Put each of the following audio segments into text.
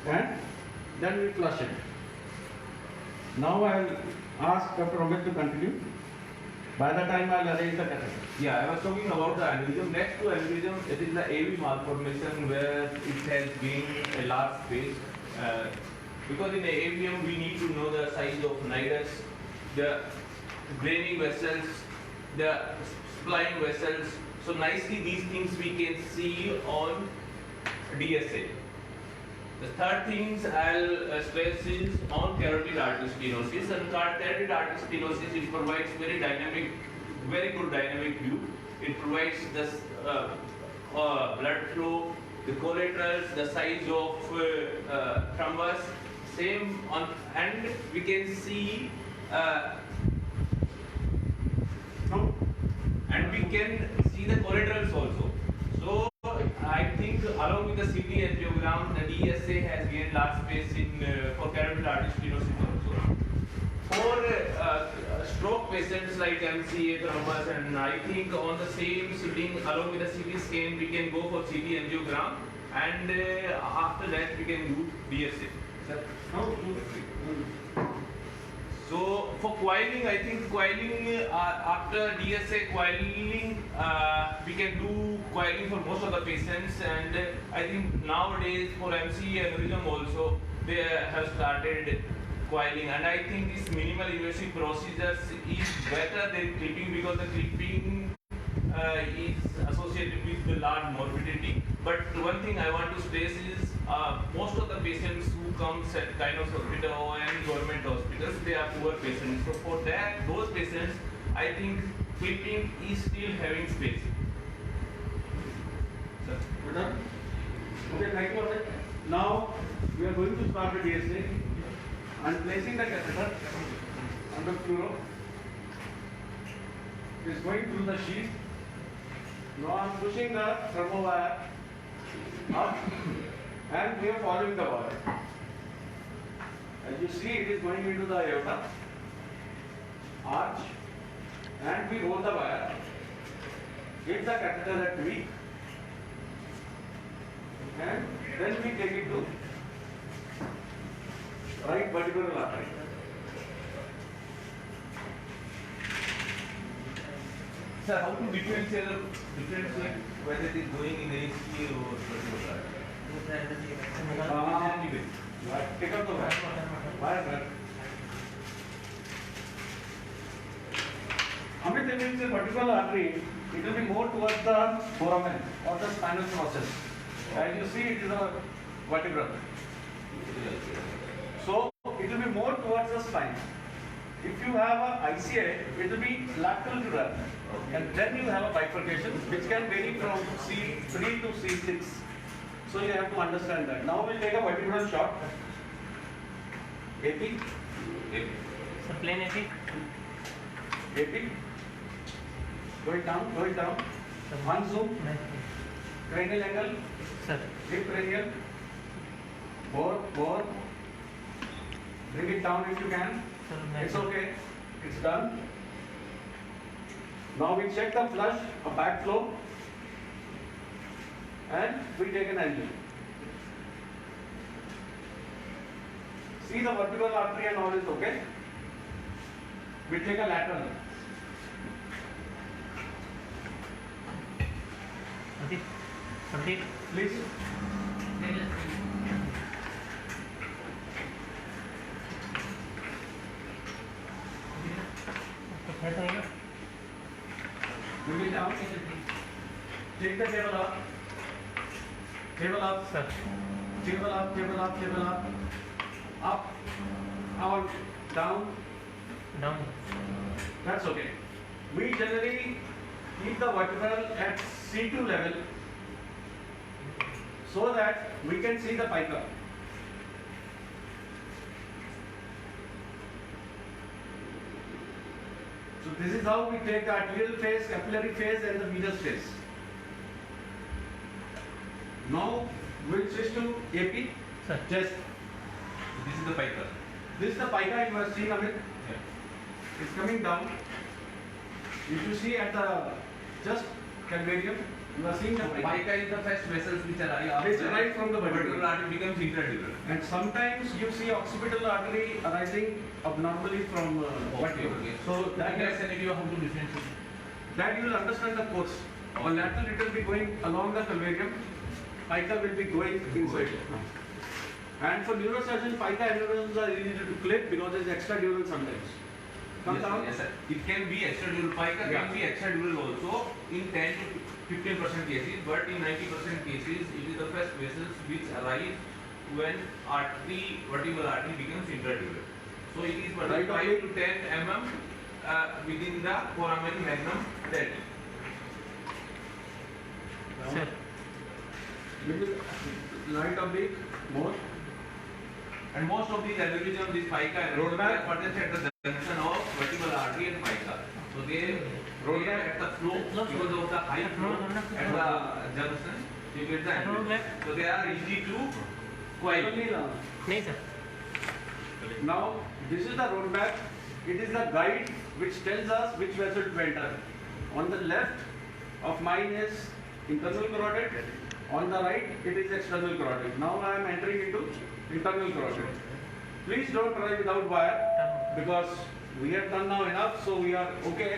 And then we flush it. Now I will ask Dr. Amit to continue. By the time I will arrange the catheter. Yeah, I was talking about the aneurysm. Next to aneurysm, it is the AV malformation where it has gained a large space. Because in the AVM we need to know the size of nidus, the draining vessels, the supplying vessels. So nicely these things we can see on DSA. The third things I'll stress is on carotid artery stenosis. And carotid artery stenosis, it provides very good dynamic view. It provides the blood flow, the collaterals, the size of thrombus, same on, and we can see and we can see the collaterals also. So I think along with the CT angiogram, the DSA has gained large space in for carotid artery stenosis also. For stroke patients like MCA, thrombus, and I think on the same sitting along with the CT scan, we can go for CT angiogram, and after that we can do DSA. So for coiling, I think coiling after DSA coiling, we can do coiling for most of the patients, and I think nowadays for MCE aneurysm also they have started coiling, and I think this minimal invasive procedures is better than clipping because the clipping is associated with the large morbidity. But one thing I want to stress is most of the patients who come at Gynecology hospital and government hospitals, they are poor patients. So for that, those patients, I think clipping is still having space. Sir. Okay, thank you. Now we are going to start the DSA and placing the catheter on the fluoro. It is going through the sheath. Now I am pushing the thermo wire up and we are following the wire. As you see, it is going into the aorta arch, and we roll the wire, hit the catheter at V, and then we take it to right vertebral artery. Sir, how to differentiate whether it is going in AC or vertical artery? Take up the wire. Amit, if it is a vertical artery, it will be more towards the foramen or the spinal process. As you see, it is a vertebral. So it will be more towards the spine. If you have a ICA, it will be lateral to that. And then you have a bifurcation which can vary from C3 to C6. So you have to understand that. Now we'll take a vertebral shot. AP. So plain AP. AP. Go it down. One zoom. Cranial angle. Sir. Hip radial. Bore. Bring it down if you can. It's okay. It's done. Now we check the flush, a backflow, and we take an angle. See the vertebral artery and all is okay. We take a lateral. Please. Bring it down. Take the table up. Table up, sir. Table up. Up. Out. Down. That's okay. We generally keep the vertebral at C2 level so that we can see the pica. So this is how we take the arterial phase, capillary phase, and the venous phase. Now we'll switch to AP. Sir. Chest. This is the pica. This is the pica you are seeing, Amit. Yeah. It's coming down. If you see at the just calvarium. You are seeing the Pica is the first vessels which arrive Which after arrive from the vertebral. vertebral artery becomes intradural. And sometimes you see occipital artery arising abnormally from vertebral. Okay. So That that, scenario you have to differentiate. that you will understand the course. On lateral it will be going along the calvarium. Pica will be going inside. And for neurosurgeon, pica aneurysms are easy to clip because it's extradural sometimes. Come Yes, down. yes, sir. It can be extradural. Pica Yeah. can be extradural also in 10 to 15% cases, but in 90% cases, it is the first vessels which arise when vertebral artery becomes intradural. So it is Right, 5 okay. to 10 mm within the foramen magnum belt. Sir, Little light oblique, more. And most of these aneurysms, this pica aneurysms, they are present at the junction of vertebral artery and pica. So they are at the flow because of the high flow at the junction. You get the aneurysm. So they are easy to coil. नहीं sir. Now, this is the roadmap. It is the guide which tells us which vessel to enter. On the left of mine is internal carotid. On the right, it is external carotid. Now I am entering into internal carotid. Please don't try without wire because we have done now enough, so we are okay.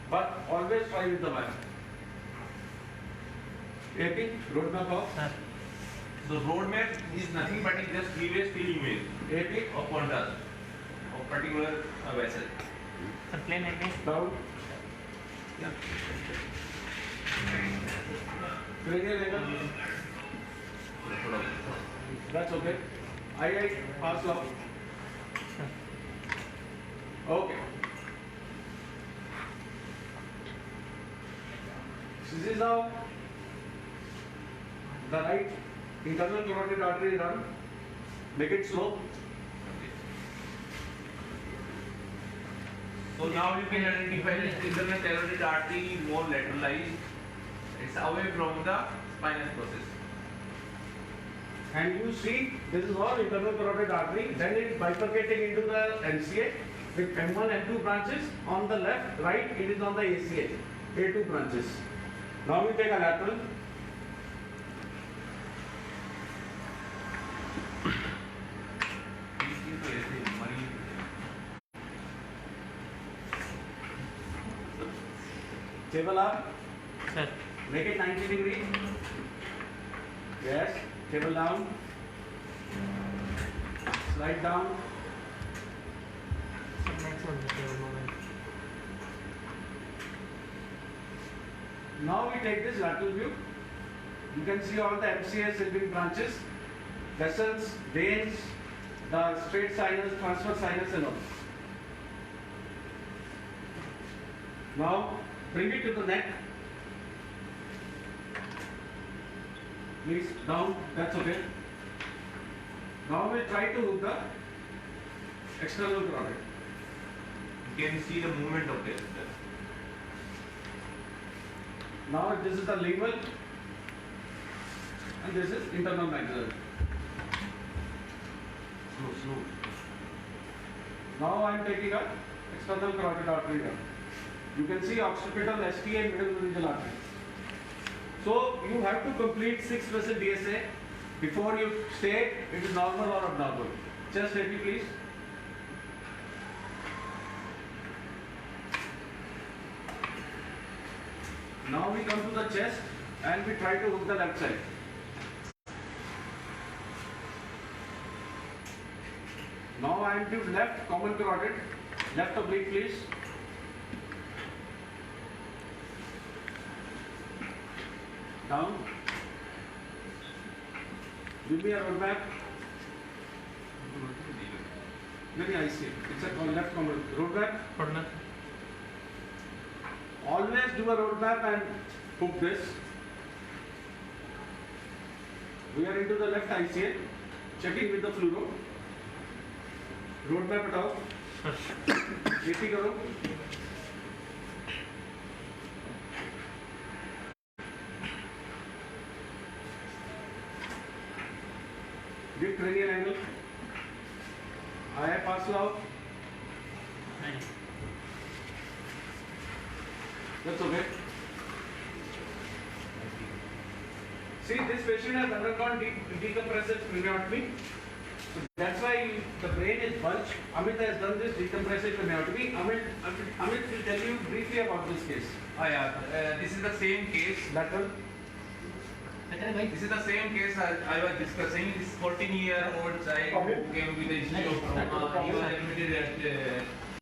But always try with the wire. AP, roadmap of Sir, So roadmap is nothing but it just give a still image AP, of contrast of particular vessel. sir plane again. down. Cranial angle. That's okay. I pass off. Okay. This is how the right internal carotid artery run. Make it slow. So now you can identify that internal carotid artery is more lateralized. It's away from the spinous process. And you see, this is all internal carotid artery. Then it is bifurcating into the MCA with M1 and 2 branches. On the left, right, it is on the ACA, A2 branches. Now we take a lateral. Table up. Sir, Make it 90 degree. Yes. Table down. Slide down. sir next one the moment. Now we take this lateral view. You can see all the MCA silvic branches, vessels, veins, the straight sinus, transverse sinus and all. Now bring it to the neck. Please down, that's okay. Now we'll try to hook the external carotid. You can see the movement of this. Now this is the lingual and this is internal maxillary. Slow. Now I am taking a external carotid artery down. You can see occipital, ST and middle laryngeal artery. So you have to complete 6 vessel DSA before you state it is normal or abnormal. Chest AP please. Now we come to the chest and we try to hook the left side. Now I am to left common carotid, left oblique please. Down. Give me a roadmap. Very I see. It's a left common roadmap. Roadmap. Always do a roadmap and hook this. We are into the left ICA. Checking with the fluoro. Roadmap it out. AP करो. Give cranial angle. I pass out. That's okay. See, this patient has undergone decompressive craniotomy. So that's why the brain is bulged. Amit has done this decompressive craniotomy. Amit will tell you briefly about this case. Oh yeah, this is the same case. Lateral. This is the same case I was discussing. This 14-year-old child who came with a history of trauma. He was admitted at